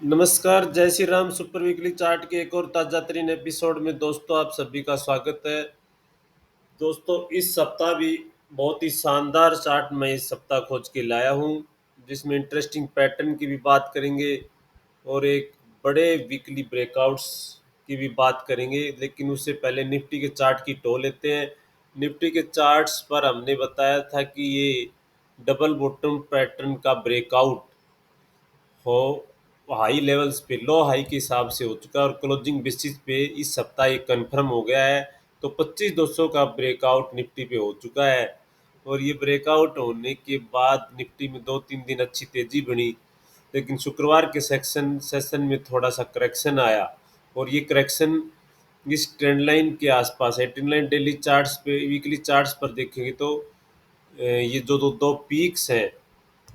नमस्कार, जय Shri Ram. Super weekly chart के एक और ताजा तरीन एपिसोड में दोस्तों आप सभी का स्वागत है। दोस्तों इस सप्ताह भी बहुत ही शानदार चार्ट मैं इस सप्ताह खोज के लाया हूँ, जिसमें इंटरेस्टिंग पैटर्न की भी बात करेंगे और एक बड़े वीकली ब्रेकआउट्स की भी बात करेंगे। लेकिन उससे पहले निफ्टी के चार्ट की टो लेते हैं। निफ्टी के चार्ट्स पर हमने बताया था कि ये डबल बॉटम पैटर्न का ब्रेकआउट हो हाई लेवल्स पे लो हाई के हिसाब से हो चुका है और क्लोजिंग बेसिस पे इस सप्ताह ये कंफर्म हो गया है। तो 25,200 का ब्रेकआउट निफ्टी पे हो चुका है और ये ब्रेकआउट होने के बाद निफ्टी में 2-3 दिन अच्छी तेजी बनी। लेकिन शुक्रवार के सेशन में थोड़ा सा करेक्शन आया और ये करेक्शन इस ट्रेंड लाइन के आसपास है। ट्रेंड लाइन डेली चार्ट्स पे वीकली चार्ट्स पर देखेंगे तो ये जो दो दो पीक्स हैं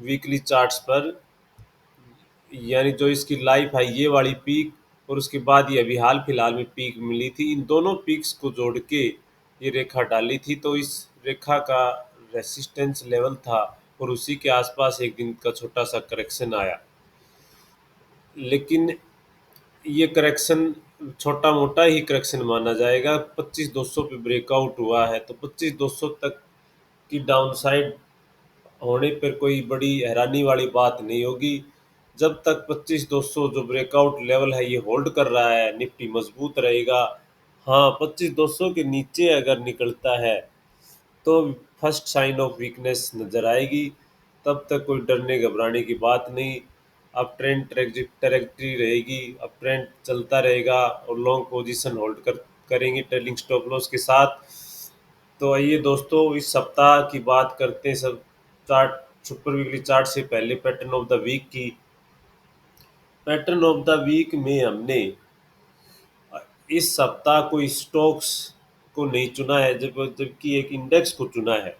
वीकली चार्ट्स पर, यानी जो इसकी लाइफ है ये वाली पीक और उसके बाद ये अभी हाल फिलहाल में पीक मिली थी, इन दोनों पीक्स को जोड़ के ये रेखा डाली थी। तो इस रेखा का रेसिस्टेंस लेवल था और उसी के आसपास एक दिन का छोटा सा करेक्शन आया। लेकिन ये करेक्शन छोटा मोटा ही करेक्शन माना जाएगा। 25,200 पे ब्रेकआउट हुआ है तो 25,200 तक की डाउनसाइड होने पर कोई बड़ी हैरानी वाली बात नहीं होगी। जब तक 25,200 जो ब्रेकआउट लेवल है ये होल्ड कर रहा है, निफ्टी मजबूत रहेगा। हाँ, 25,200 के नीचे अगर निकलता है तो फर्स्ट साइन ऑफ वीकनेस नज़र आएगी। तब तक कोई डरने घबराने की बात नहीं। अब ट्रेंड ट्रैजेक्टरी रहेगी, अब ट्रेंड चलता रहेगा और लॉन्ग पोजीशन होल्ड करेंगे ट्रेलिंग स्टॉप लॉस के साथ। तो आइए दोस्तों इस सप्ताह की बात करते हैं। सब चार्ट सुपर वीकली चार्ट से पहले पैटर्न ऑफ द वीक की। पैटर्न ऑफ द वीक में हमने इस सप्ताह कोई स्टॉक्स को नहीं चुना है, जबकि एक इंडेक्स को चुना है।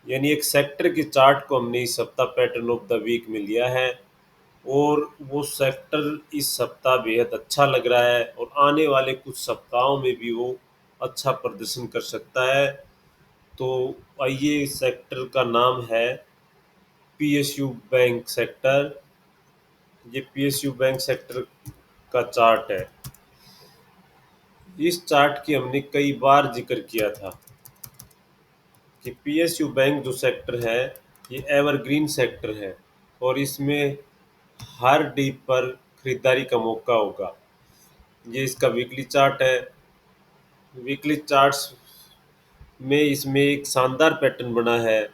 यानी एक सेक्टर के चार्ट को हमने इस सप्ताह पैटर्न ऑफ द वीक में लिया है और वो सेक्टर इस सप्ताह बेहद अच्छा लग रहा है और आने वाले कुछ सप्ताहों में भी वो अच्छा प्रदर्शन कर सकता है। तो आइए, इस सेक्टर का नाम है पीएसयू बैंक सेक्टर। ये पीएसयू बैंक सेक्टर का चार्ट है। इस चार्ट की हमने कई बार जिक्र किया था कि पीएसयू बैंक जो सेक्टर है ये एवरग्रीन सेक्टर है और इसमें हर डीप पर खरीदारी का मौका होगा। ये इसका वीकली चार्ट है। वीकली चार्ट्स में इसमें एक शानदार पैटर्न बना है,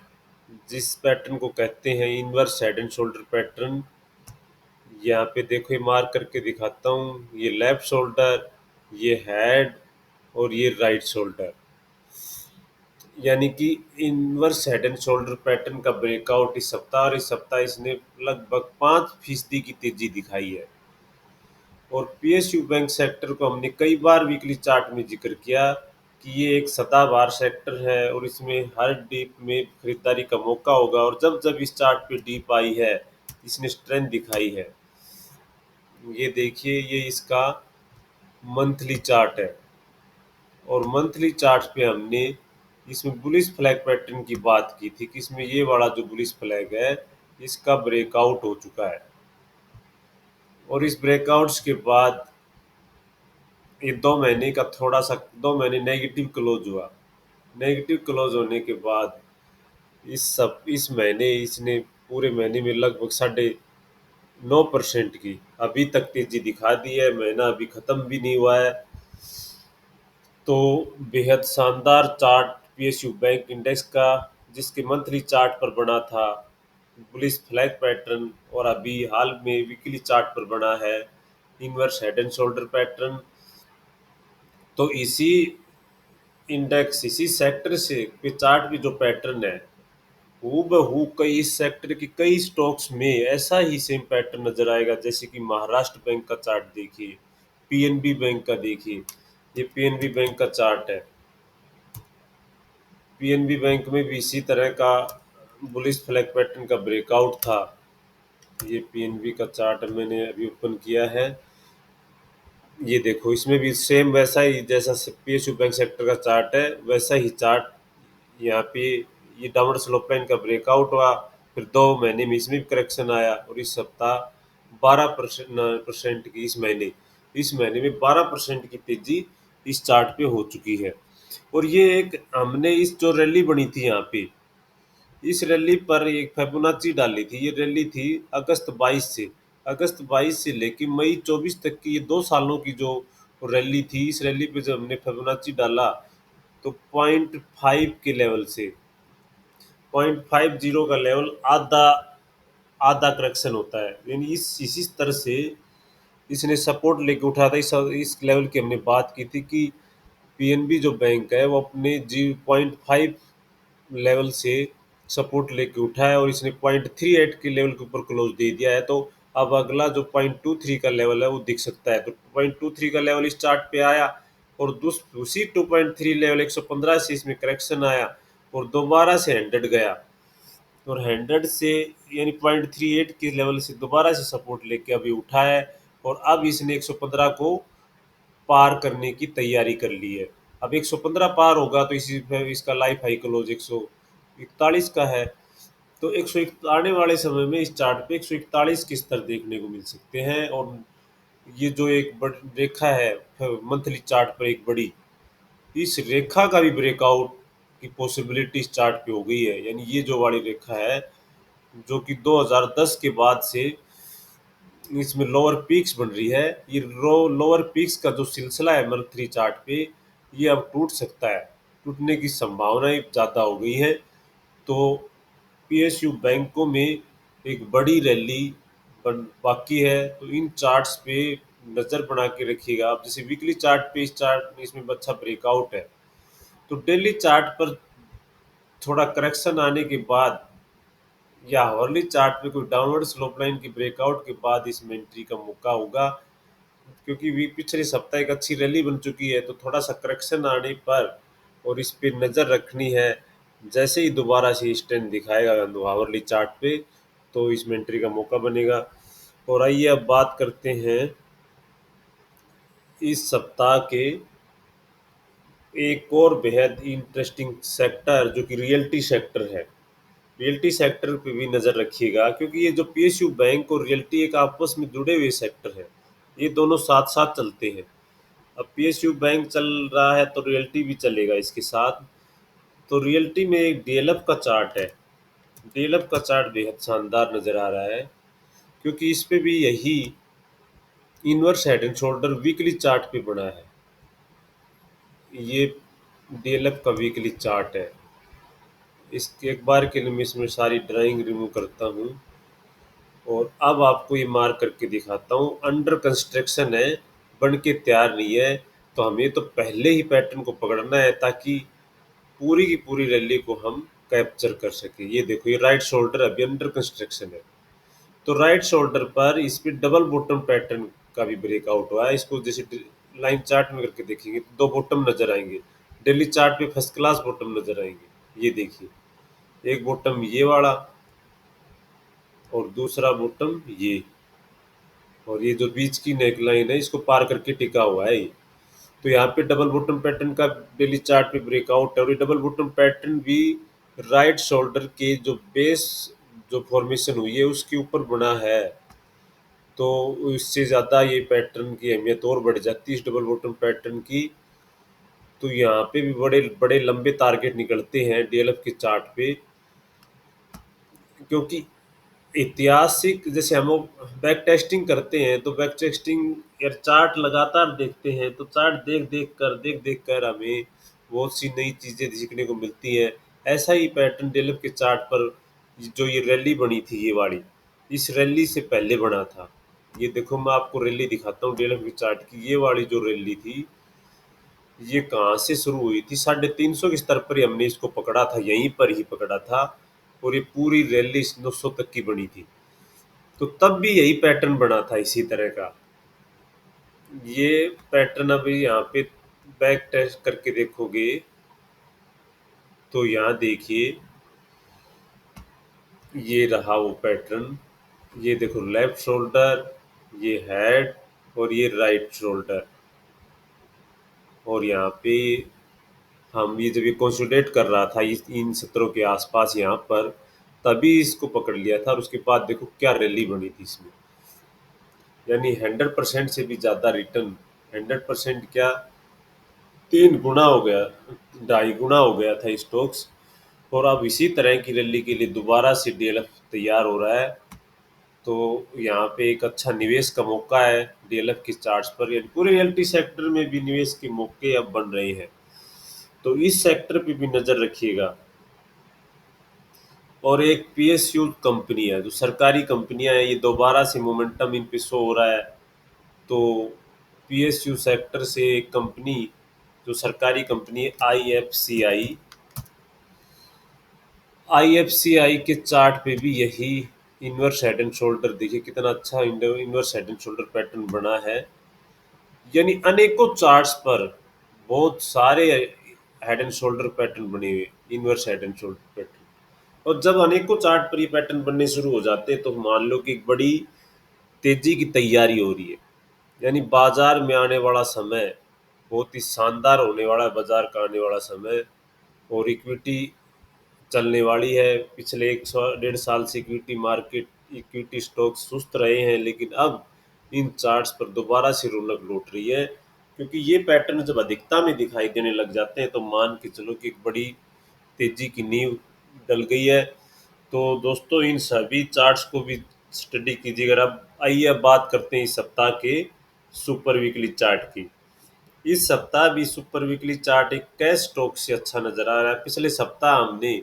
जिस पैटर्न को कहते हैं inverse head and shoulder pattern. यहाँ पे देखो, ये मार्क करके दिखाता हूँ, ये लेफ्ट शोल्डर, ये हेड और ये राइट शोल्डर। यानी कि inverse head and shoulder pattern का ब्रेकआउट इस सप्ताह और इस सप्ताह इसने लगभग 5% की तेजी दिखाई है। और पीएसयू बैंक सेक्टर को हमने कई बार वीकली चार्ट में जिक्र किया कि ये एक सदाबहार सेक्टर है और इसमें हर डीप में खरीदारी का मौका होगा। और जब जब इस चार्ट पे डीप आई है इसने स्ट्रेंथ दिखाई है। ये देखिए, ये इसका मंथली चार्ट है और मंथली चार्ट पे हमने इसमें बुलिश फ्लैग पैटर्न की बात की थी कि इसमें ये वाला जो बुलिश फ्लैग है इसका ब्रेकआउट हो चुका है और इस ब्रेकआउट्स के बाद ये 2 महीने का थोड़ा सा 2 महीने नेगेटिव क्लोज हुआ। नेगेटिव क्लोज होने के बाद इस महीने इसने पूरे महीने में लगभग 9.5% की अभी तक तेजी दिखा दी है। महीना अभी ख़त्म भी नहीं हुआ है। तो बेहद शानदार चार्ट पीएसयू बैंक इंडेक्स का, जिसके मंथली चार्ट पर बना था बुलिश फ्लैग पैटर्न और अभी हाल में वीकली चार्ट पर बना है inverse head and shoulder pattern. तो इसी इंडेक्स इसी सेक्टर से पे चार्ट भी जो पैटर्न है हूबहू कई इस सेक्टर के कई स्टॉक्स में ऐसा ही सेम पैटर्न नजर आएगा। जैसे कि महाराष्ट्र बैंक का चार्ट देखिए, पीएनबी बैंक का देखिए, ये पीएनबी बैंक का चार्ट है। पीएनबी बैंक में भी इसी तरह का बुलिश फ्लैग पैटर्न का ब्रेकआउट था। ये पीएनबी का चार्ट मैंने अभी ओपन किया है। ये देखो, इसमें भी सेम वैसा ही जैसा पीएसयू बैंक सेक्टर का चार्ट है वैसा ही चार्ट यहाँ पे। ये डाउनवर्ड स्लोप लाइन का ब्रेकआउट हुआ, फिर 2 महीने में इसमें भी करेक्शन आया और इस सप्ताह 12% की इस महीने में 12% की तेजी इस चार्ट पे हो चुकी है। और ये एक हमने इस जो रैली बनी थी यहाँ पे, इस रैली पर एक फिबोनाची डाली थी। ये रैली थी अगस्त 22 से लेके मई 24 तक की, ये 2 सालों की जो रैली थी। इस रैली पे जब हमने फिबोनाची डाला तो 0.5 के लेवल से 0.50 का लेवल आधा आधा करेक्शन होता है, यानी इसी तरह से इसने सपोर्ट लेके उठा था। इस लेवल की हमने बात की थी कि पीएनबी जो बैंक है वो अपने 0.5 लेवल से सपोर्ट लेके उठा है और इसने 0.38 के लेवल के ऊपर क्लोज दे दिया है। तो अब अगला जो 0.23 का लेवल है वो दिख सकता है। तो 0.23 का लेवल इस चार्ट पे आया और उसी 2.3 लेवल 115 से इसमें करेक्शन आया और दोबारा से 100 गया और 100 से यानी 0.38 के लेवल से दोबारा से सपोर्ट लेके अभी उठा है और अब इसने 115 को पार करने की तैयारी कर ली है। अब 115 पार होगा तो इसी इसका लाइफ हाई क्लोज 141 का है। तो 101 आने वाले समय में इस चार्ट पे 141 के स्तर देखने को मिल सकते हैं। और ये जो एक रेखा है मंथली चार्ट पर एक बड़ी, इस रेखा का भी ब्रेकआउट की पॉसिबिलिटी इस चार्ट पे हो गई है। यानी ये जो वाली रेखा है जो कि 2010 के बाद से इसमें लोअर पीक्स बन रही है, ये लोअर पीक्स का जो सिलसिला है मंथली चार्ट पे, ये अब टूट सकता है। टूटने की संभावनाएं ज़्यादा हो गई हैं। तो पीएसयू बैंकों में एक बड़ी रैली बाकी है। तो इन चार्ट्स पे नज़र बना के रखिएगा आप। जैसे वीकली चार्ट पे इस चार्ट इसमें अच्छा ब्रेकआउट है, तो डेली चार्ट पर थोड़ा करेक्शन आने के बाद या हॉर्ली चार्ट पे कोई डाउनवर्ड स्लोप लाइन की ब्रेकआउट के बाद इसमें एंट्री का मौका होगा। क्योंकि वी पिछले सप्ताह एक अच्छी रैली बन चुकी है, तो थोड़ा सा करेक्शन आने पर और इस पे नज़र रखनी है। जैसे ही दोबारा से स्ट्रेंथ दिखाएगा हावरली चार्ट पे, तो इसमें एंट्री का मौका बनेगा। और आइए अब बात करते हैं इस सप्ताह के एक और बेहद इंटरेस्टिंग सेक्टर जो कि रियल्टी सेक्टर है। रियल्टी सेक्टर पे भी नज़र रखिएगा, क्योंकि ये जो पीएसयू बैंक और रियल्टी एक आपस में जुड़े हुए सेक्टर है। ये दोनों साथ साथ चलते हैं। अब पीएसयू बैंक चल रहा है तो रियल्टी भी चलेगा इसके साथ। तो रियल्टी में एक डीएलएफ का चार्ट है। डीएलएफ का चार्ट बेहद शानदार नज़र आ रहा है, क्योंकि इस पे भी यही inverse head and shoulder weekly chart पे बना है। ये डीएलएफ का वीकली चार्ट है। इसके एक बार के लिए मैं इसमें सारी ड्राइंग रिमूव करता हूँ और अब आपको ये मार्क करके दिखाता हूँ। अंडर कंस्ट्रक्शन है, बन के तैयार नहीं है। तो हमें तो पहले ही पैटर्न को पकड़ना है ताकि पूरी की पूरी रैली को हम कैप्चर कर सकें। ये देखो, ये राइट शोल्डर अभी अंडर कंस्ट्रक्शन है। तो राइट शोल्डर पर इस पे डबल बॉटम पैटर्न का भी ब्रेकआउट हुआ है। इसको जैसे लाइन चार्ट में करके देखेंगे तो दो बॉटम नजर आएंगे। डेली चार्ट पे फर्स्ट क्लास बॉटम नजर आएंगे। ये देखिए, एक बॉटम ये वाला और दूसरा बॉटम ये, और ये जो बीच की नेकलाइन है इसको पार करके टिका हुआ है ये। तो यहाँ पे डबल बॉटम पैटर्न का डेली चार्ट पे ब्रेकआउट है और ये डबल बॉटम पैटर्न भी राइट शोल्डर के जो बेस जो फॉर्मेशन हुई है उसके ऊपर बना है। तो इससे ज़्यादा ये पैटर्न की अहमियत और बढ़ जाती है इस डबल बॉटम पैटर्न की। तो यहाँ पे भी बड़े बड़े लंबे टारगेट निकलते हैं डीएलएफ के चार्ट पे, क्योंकि ऐतिहासिक जैसे हम लोग बैक टेस्टिंग करते हैं तो बैक टेस्टिंग या चार्ट लगातार देखते हैं तो चार्ट देख देख कर हमें बहुत सी नई चीज़ें सीखने को मिलती हैं। ऐसा ही पैटर्न डेवलप के चार्ट पर जो ये रैली बनी थी ये वाली, इस रैली से पहले बना था। ये देखो, मैं आपको रैली दिखाता हूँ डेवलप के चार्ट की। ये वाली जो रैली थी ये कहाँ से शुरू हुई थी, 350 के स्तर पर ही हमने इसको पकड़ा था, यहीं पर ही पकड़ा था। और ये पूरी रैली 900 तक की बनी थी। तो तब भी यही पैटर्न बना था इसी तरह का। ये पैटर्न अभी यहाँ पे बैक टेस्ट करके देखोगे तो यहाँ देखिए, ये रहा वो पैटर्न। ये देखो, लेफ्ट शोल्डर, ये हेड और ये राइट शोल्डर। और यहाँ पे हम ये जब ये कंसोलिडेट कर रहा था इस इन सत्रों के आसपास यहाँ पर, तभी इसको पकड़ लिया था और उसके बाद देखो क्या रैली बनी थी इसमें। यानी 100% से भी ज़्यादा रिटर्न, 100% क्या, 3 गुना हो गया, 2.5 गुना हो गया था स्टॉक्स। और अब इसी तरह की रैली के लिए दोबारा से डीएलएफ तैयार हो रहा है। तो यहाँ पे एक अच्छा निवेश का मौका है डीएलएफ के चार्ट्स पर, यानी पूरे रियल्टी सेक्टर में भी निवेश के मौके अब बन रहे हैं, तो इस सेक्टर पे भी नज़र रखिएगा। और एक पीएसयू कंपनी है, जो सरकारी कंपनियां हैं, ये दोबारा से मोमेंटम इन पे शो हो रहा है। तो पीएसयू सेक्टर से एक कंपनी, जो सरकारी कंपनी है, आईएफसीआई, आईएफसीआई के चार्ट पे भी यही इनवर्स हेड एंड शोल्डर, देखिए कितना अच्छा inverse head and shoulder pattern बना है। यानी अनेकों चार्ट्स पर बहुत सारे हेड एंड शोल्डर पैटर्न बने हुए, inverse head and shoulder pattern. और जब अनेकों चार्ट पर ये पैटर्न बनने शुरू हो जाते हैं, तो मान लो कि एक बड़ी तेजी की तैयारी हो रही है। यानी बाजार में आने वाला समय बहुत ही शानदार होने वाला है, बाजार का आने वाला समय। और इक्विटी चलने वाली है। पिछले 1 1.5 साल से इक्विटी मार्केट, इक्विटी स्टॉक सुस्त रहे हैं, लेकिन अब इन चार्ट्स पर दोबारा से रौनक लौट रही है, क्योंकि ये पैटर्न जब अधिकता में दिखाई देने लग जाते हैं, तो मान के चलो कि एक बड़ी तेजी की नींव डल गई है। तो दोस्तों, इन सभी चार्ट्स को भी स्टडी कीजिएगा। अब आइए, अब बात करते हैं इस सप्ताह के सुपर वीकली चार्ट की। इस सप्ताह भी सुपर वीकली चार्ट एक कैश स्टॉक से अच्छा नजर आ रहा है। पिछले सप्ताह हमने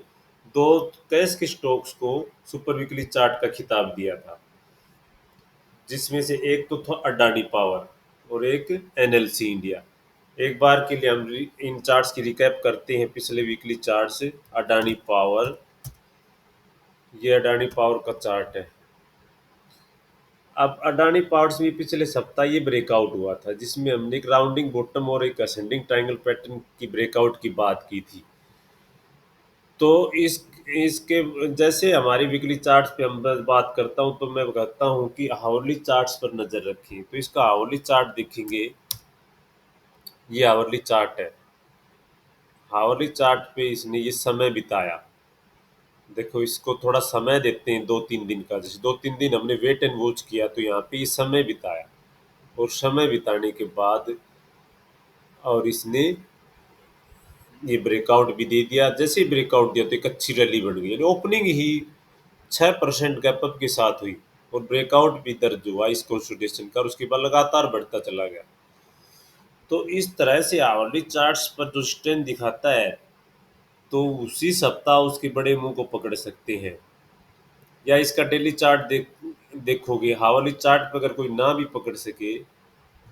दो कैश के स्टॉक्स को सुपर वीकली चार्ट का खिताब दिया था, जिसमें से एक तो था अडानी पावर और एक एनएलसी इंडिया। एक बार के लिए हम इन चार्ट्स की रिकैप करते हैं, पिछले वीकली चार्ट से। अडानी पावर, ये अडानी पावर का चार्ट है। अब अडानी पावर्स में पिछले सप्ताह ये ब्रेकआउट हुआ था, जिसमें हमने एक राउंडिंग बॉटम और एक असेंडिंग ट्रायंगल पैटर्न की ब्रेकआउट की बात की थी। तो इसके जैसे हमारी वीकली चार्ट्स पे हम बस बात करता हूँ, तो मैं कहता हूँ कि हावरली चार्ट्स पर नज़र रखें। तो इसका हावरली चार्ट देखेंगे, ये हावरली चार्ट है। हावरली चार्ट पे इसने ये समय बिताया। देखो, इसको थोड़ा समय देते हैं 2 3 दिन का। जैसे 2 3 दिन हमने वेट एंड वॉच किया, तो यहाँ पे ये समय बिताया। और समय बिताने के बाद और इसने ये ब्रेकआउट भी दे दिया। जैसे ही ब्रेकआउट दिया, तो एक अच्छी रैली बन गई। यानी ओपनिंग ही 6% गैप अप के साथ हुई, और ब्रेकआउट भी दर्ज हुआ इस कंसोलिडेशन का, और उसके बाद लगातार बढ़ता चला गया। तो इस तरह से आवरली चार्ट्स पर जो स्ट्रेंथ दिखाता है, तो उसी सप्ताह उसके बड़े मुंह को पकड़ सकते हैं। या इसका डेली चार्ट देखोगे, हावरली चार्ट पर अगर कोई ना भी पकड़ सके,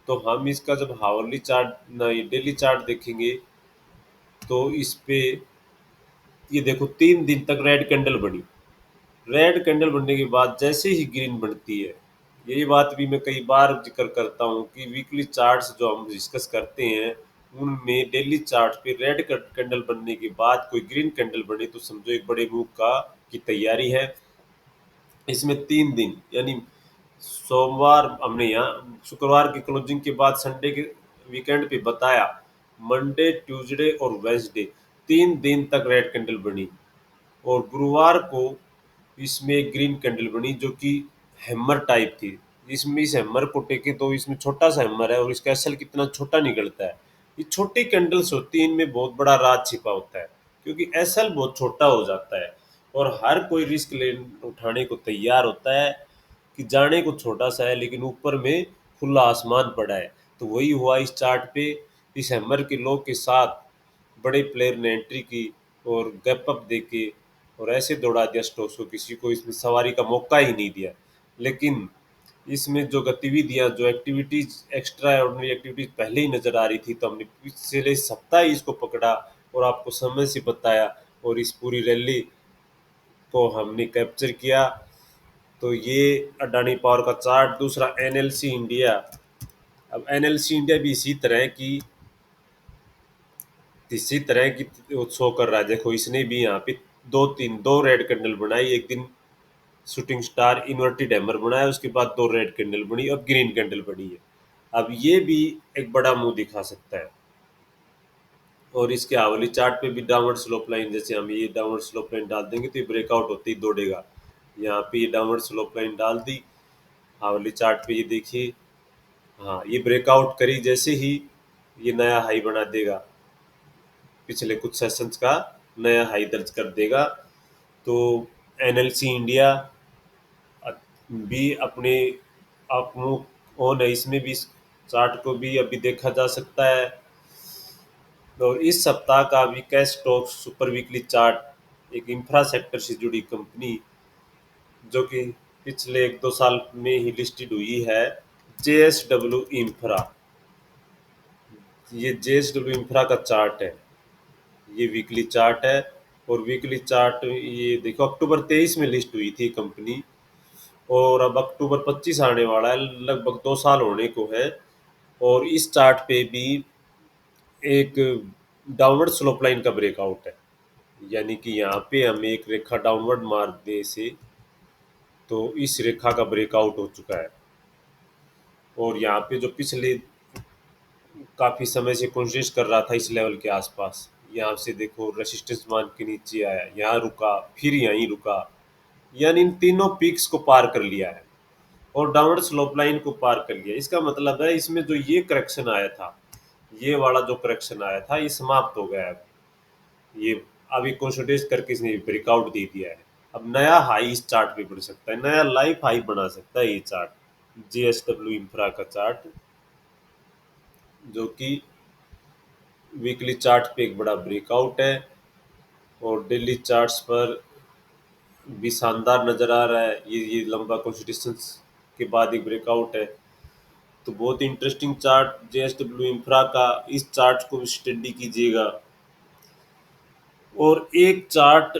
तो हम इसका जब हावरली चार्ट ना, ये डेली चार्ट देखेंगे, तो इस पे ये देखो 3 दिन तक रेड कैंडल बनी। रेड कैंडल बनने के बाद जैसे ही ग्रीन बनती है, यही बात भी मैं कई बार जिक्र करता हूँ कि वीकली चार्ट्स जो हम डिस्कस करते हैं, उनमें डेली चार्ट पे रेड कैंडल बनने के बाद कोई ग्रीन कैंडल बने, तो समझो एक बड़े मूव का की तैयारी है। इसमें 3 दिन, यानी सोमवार हमने यहाँ, शुक्रवार की क्लोजिंग के बाद संडे के वीकेंड पे बताया, मंडे ट्यूसडे और वेंसडे 3 दिन तक रेड कैंडल बनी। और गुरुवार को इसमें एक ग्रीन कैंडल बनी, जो कि हैमर टाइप थी। इसमें इस हैमर को टेके, तो इसमें छोटा सा हैमर है, और इसका एसल कितना छोटा निकलता है। ये छोटी कैंडल्स होती हैं, इनमें बहुत बड़ा राज छिपा होता है, क्योंकि एसल बहुत छोटा हो जाता है। और हर कोई रिस्क ले उठाने को तैयार होता है कि जाने को छोटा सा है, लेकिन ऊपर में खुला आसमान पड़ा है। तो वही हुआ इस चार्ट पे। इस हैमर के लो के साथ बड़े प्लेयर ने एंट्री की, और गैप अप दे के और ऐसे दौड़ा दिया स्टॉक्स को, किसी को इसमें सवारी का मौका ही नहीं दिया। लेकिन इसमें जो गतिविधियां, जो एक्टिविटीज, एक्स्ट्रा ऑर्डिनरी एक्टिविटीज पहले ही नजर आ रही थी, तो हमने पिछले सप्ताह ही इसको पकड़ा और आपको समय से बताया, और इस पूरी रैली को हमने कैप्चर किया। तो ये अडानी पावर का चार्ट। दूसरा एनएलसी इंडिया। अब एनएलसी इंडिया भी इसी तरह की शो कर रहा है। देखो, इसने भी यहाँ पे दो रेड कैंडल बनाई। एक दिन शूटिंग स्टार इन्वर्टेड हैमर बनाया, उसके बाद 2 रेड कैंडल बनी, अब ग्रीन कैंडल बनी है। अब ये भी एक बड़ा मुंह दिखा सकता है। और इसके हावली चार्ट पे भी डाउनवर्ड स्लोप लाइन, जैसे हम ये डाउनवर्ड स्लोप लाइन डाल देंगे, तो ये ब्रेकआउट होते ही दौड़ेगा। यहाँ पे ये डाउनवर्ड स्लोप लाइन डाल दी, हाँ वाली चार्ट पे ये देखिए। हाँ ये ब्रेकआउट करी जैसे ही ये नया हाई बना देगा, पिछले कुछ सेशंस का नया हाई दर्ज कर देगा। तो एनएलसी इंडिया भी अपने आप ऑन है, इसमें भी इस चार्ट को भी अभी देखा जा सकता है। और इस सप्ताह का भी cash stock super weekly chart, एक इंफ्रा सेक्टर से जुड़ी कंपनी जो कि पिछले 1-2 साल में ही लिस्टेड हुई है, जेएसडब्ल्यू इंफ्रा। ये जेएसडब्ल्यू इंफ्रा का चार्ट है, ये वीकली चार्ट है। और वीकली चार्ट ये देखो अक्टूबर 23 में लिस्ट हुई थी कंपनी, और अब अक्टूबर 25 आने वाला है, लगभग 2 साल होने को है। और इस चार्ट पे भी एक डाउनवर्ड स्लोप लाइन का ब्रेकआउट है, यानी कि यहाँ पे हमें एक रेखा डाउनवर्ड मार दे से, तो इस रेखा का ब्रेकआउट हो चुका है। और यहाँ पे जो पिछले काफ़ी समय से कोशिश कर रहा था इस लेवल के आसपास, यहाँ से देखो रेसिस्टेंस मान के नीचे आया, यहाँ रुका, फिर यहीं रुका, यानी इन तीनों पीक्स को पार कर लिया है और डाउनवर्ड स्लोप लाइन को पार कर लिया। इसका मतलब है इसमें जो ये करेक्शन आया था, ये वाला जो करेक्शन आया था, ये समाप्त हो गया है। ये अभी कंसोलिडेट करके इसने ब्रेकआउट दे दिया है। अब नया हाई इस चार्ट पे बन सकता है, नया लाइफ हाई बना सकता है ये चार्ट, जेएसडब्ल्यू इंफ्रा का चार्ट, जो कि वीकली चार्ट पे एक बड़ा ब्रेकआउट है और डेली चार्ट्स पर भी शानदार नज़र आ रहा है। ये लंबा कंसोलिडेशन के बाद एक ब्रेकआउट है। तो बहुत ही इंटरेस्टिंग चार्ट जेएसडब्ल्यू इंफ्रा का, इस चार्ट को स्टडी कीजिएगा। और एक चार्ट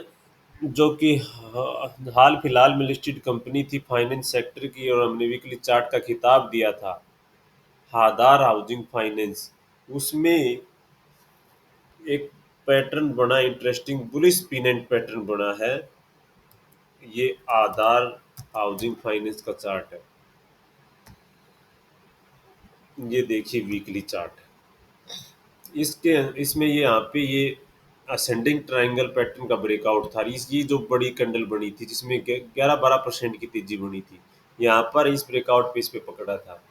जो कि हाल फिलहाल में लिस्टेड कंपनी थी फाइनेंस सेक्टर की, और हमने वीकली चार्ट का खिताब दिया था, आधार हाउसिंग फाइनेंस, उसमें एक पैटर्न बना, इंटरेस्टिंग बुलिश पिनेंट पैटर्न बना है। ये आधार हाउसिंग फाइनेंस का चार्ट है, ये देखिए वीकली चार्ट। इसके इसमें ये यहाँ पे ये असेंडिंग ट्रायंगल पैटर्न का ब्रेकआउट था। इस ये जो बड़ी कैंडल बनी थी जिसमें 11-12% की तेजी बनी थी, यहाँ पर इस ब्रेकआउट पे इस पे पकड़ा था।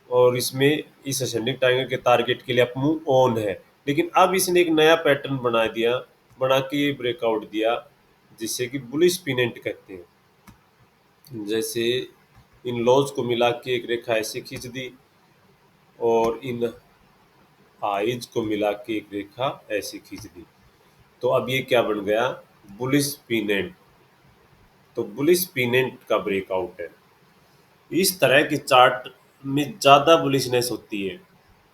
और इसमें इस असेंडिंग ट्रायंगल के टारगेट के लिए अप मूव ऑन है, लेकिन अब इसने एक नया पैटर्न बना के ये ब्रेकआउट दिया, जिससे कि बुलिश पिनेंट कहते हैं। जैसे इन लॉज को मिला के एक रेखा ऐसे खींच दी, और इन हाइज को मिला के एक रेखा ऐसे खींच दी, तो अब ये क्या बन गया, बुलिश पिनेंट। तो बुलिश पिनेंट का ब्रेकआउट है। इस तरह के चार्ट में ज़्यादा बुलिशनेस होती है,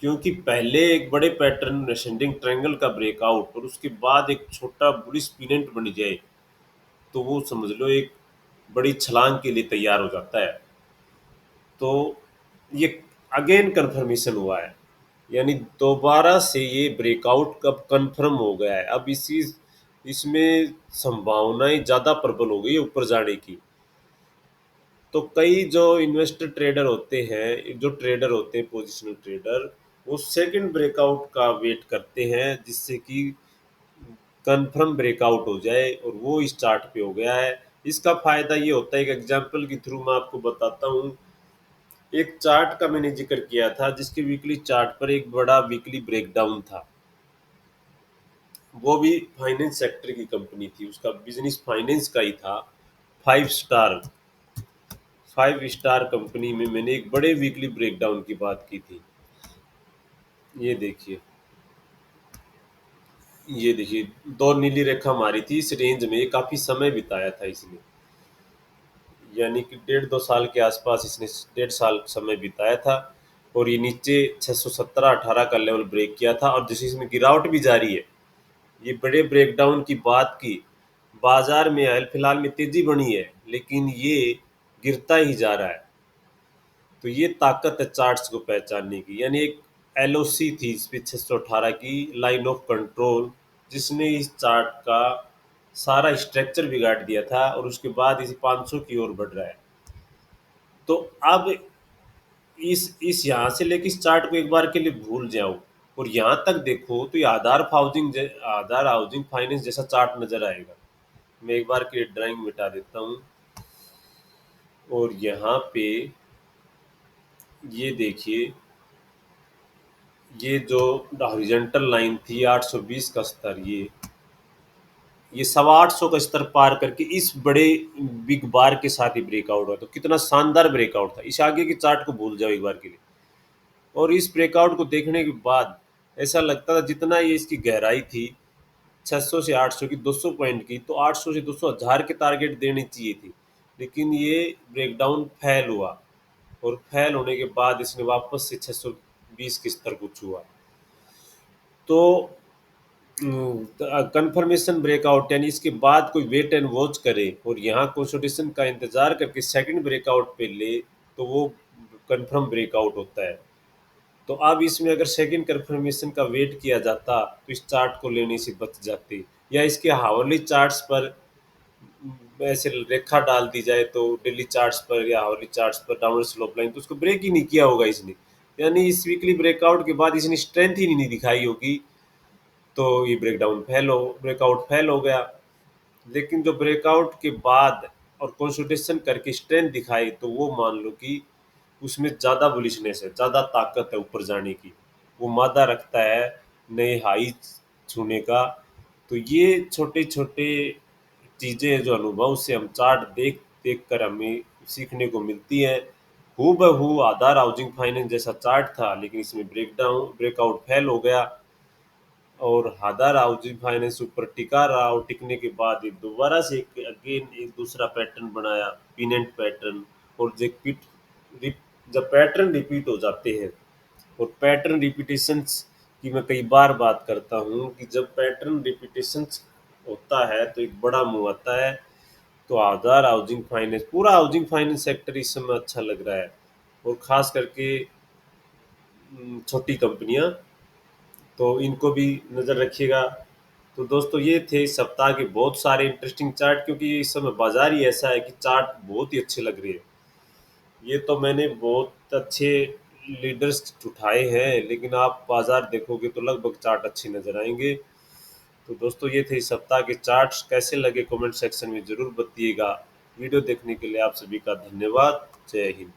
क्योंकि पहले एक बड़े पैटर्न असेंडिंग ट्रायंगल का ब्रेकआउट और उसके बाद एक छोटा बुलिश पिनेंट बन जाए, तो वो समझ लो एक बड़ी छलांग के लिए तैयार हो जाता है। तो ये अगेन कंफर्मेशन हुआ है, यानी दोबारा से ये ब्रेकआउट कब कंफर्म हो गया है। अब इसी इसमें संभावनाएं ज़्यादा प्रबल हो गई है ऊपर जाने की। तो कई जो इन्वेस्टर ट्रेडर होते हैं, जो ट्रेडर होते हैं पोजिशनल ट्रेडर, वो सेकंड ब्रेकआउट का वेट करते हैं, जिससे कि कंफर्म ब्रेकआउट हो जाए, और वो इस चार्ट पे हो गया है। इसका फायदा ये होता है, एक एग्जांपल के थ्रू मैं आपको बताता हूँ। एक चार्ट का मैंने जिक्र किया था जिसके वीकली चार्ट पर एक बड़ा वीकली ब्रेकडाउन था, वो भी फाइनेंस सेक्टर की कंपनी थी, उसका बिजनेस फाइनेंस का ही था। Five star five star company में मैंने एक बड़े वीकली ब्रेकडाउन की बात की थी। ये देखिए, ये देखिए, दो नीली रेखा मारी थी इस रेंज में, काफी समय बिताया था इसने, यानी कि 1.5-2 साल के आसपास इसने 1.5 साल समय बिताया था। और ये नीचे 617-18 का लेवल ब्रेक किया था, और जैसे इसमें गिरावट भी जारी है। ये बड़े ब्रेकडाउन की बात की, बाजार में हाल फिलहाल में तेजी बनी है, लेकिन ये गिरता ही जा रहा है। तो ये ताकत है चार्ट्स को पहचानने की, यानी एक एलओसी थी इस पे 618 की लाइन ऑफ कंट्रोल, जिसने इस चार्ट का सारा स्ट्रक्चर बिगाड़ दिया था, और उसके बाद इसे 500 की ओर बढ़ रहा है। तो अब इस यहाँ से लेके इस चार्ट को एक बार के लिए भूल जाओ, और यहाँ तक देखो तो ये आधार हाउसिंग फाइनेंस जैसा चार्ट नजर आएगा। मैं एक बार के लिए ड्राइंग मिटा देता हूँ, और यहाँ पे ये देखिए, ये जो हॉरिजॉन्टल लाइन थी 820 का स्तर, ये 825 का स्तर पार करके इस बड़े बिग बार के साथ ही ब्रेकआउट हुआ। तो कितना शानदार ब्रेकआउट था। इस आगे के चार्ट को भूल जाओ एक बार के लिए। और इस ब्रेकआउट को देखने के बाद ऐसा लगता था जितना ये इसकी गहराई थी 600 से 800 की, 200 पॉइंट की, तो 800 से 200 हज़ार के टारगेट देनी चाहिए थी। लेकिन ये ब्रेकडाउन फेल हुआ और फेल होने के बाद इसने वापस से 620 के स्तर को छुआ। तो कंफर्मेशन ब्रेकआउट यानी इसके बाद कोई वेट एंड वॉच करे और यहाँ कंसोलिडेशन का इंतजार करके सेकंड ब्रेकआउट पे ले, तो वो कंफर्म ब्रेकआउट होता है। तो अब इसमें अगर सेकंड कंफर्मेशन का वेट किया जाता तो इस चार्ट को लेने से बच जाते, या इसके हावरली चार्ट्स पर ऐसे रेखा डाल दी जाए तो डेली चार्ट्स पर या हावरली चार्ट्स पर डाउनवर्ड स्लोप लाइन, तो उसको ब्रेक ही नहीं किया होगा इसने। यानी इस वीकली ब्रेकआउट के बाद इसने स्ट्रेंथ ही नहीं दिखाई होगी, तो ये ब्रेकआउट फेल हो गया। लेकिन जो ब्रेकआउट के बाद और कंसल्टेशन करके स्ट्रेंथ दिखाई, तो वो मान लो कि उसमें ज़्यादा बुलिशनेस है, ज़्यादा ताकत है ऊपर जाने की, वो मादा रखता है नए हाई छूने का। तो ये छोटे छोटे चीज़ें हैं जो अनुभव से हम चार्ट देख देख कर हमें सीखने को मिलती हैं। हूबहू आधार हाउसिंग फाइनेंस जैसा चार्ट था, लेकिन इसमें ब्रेकआउट फेल हो गया और आधार हाउसिंग फाइनेंस ऊपर टिका रहा, और टिकने के बाद ये दोबारा से एक अगेन एक दूसरा पैटर्न बनाया, पिनेंट पैटर्न। और जब पैटर्न रिपीट हो जाते हैं, और पैटर्न रिपीटेशंस की मैं कई बार बात करता हूँ कि जब पैटर्न रिपीटेशंस होता है तो एक बड़ा मुंह आता है। तो आधार हाउसिंग फाइनेंस, पूरा हाउसिंग फाइनेंस सेक्टर इस समय अच्छा लग रहा है, और ख़ास करके छोटी कंपनियां, तो इनको भी नज़र रखिएगा। तो दोस्तों, ये थे इस सप्ताह के बहुत सारे इंटरेस्टिंग चार्ट, क्योंकि इस समय बाजार ही ऐसा है कि चार्ट बहुत ही अच्छे लग रहे हैं। ये तो मैंने बहुत अच्छे लीडर्स उठाए हैं, लेकिन आप बाजार देखोगे तो लगभग चार्ट अच्छे नज़र आएंगे। तो दोस्तों, ये थे इस सप्ताह के चार्ट्स। कैसे लगे कमेंट सेक्शन में ज़रूर बताइएगा। वीडियो देखने के लिए आप सभी का धन्यवाद। जय हिंद।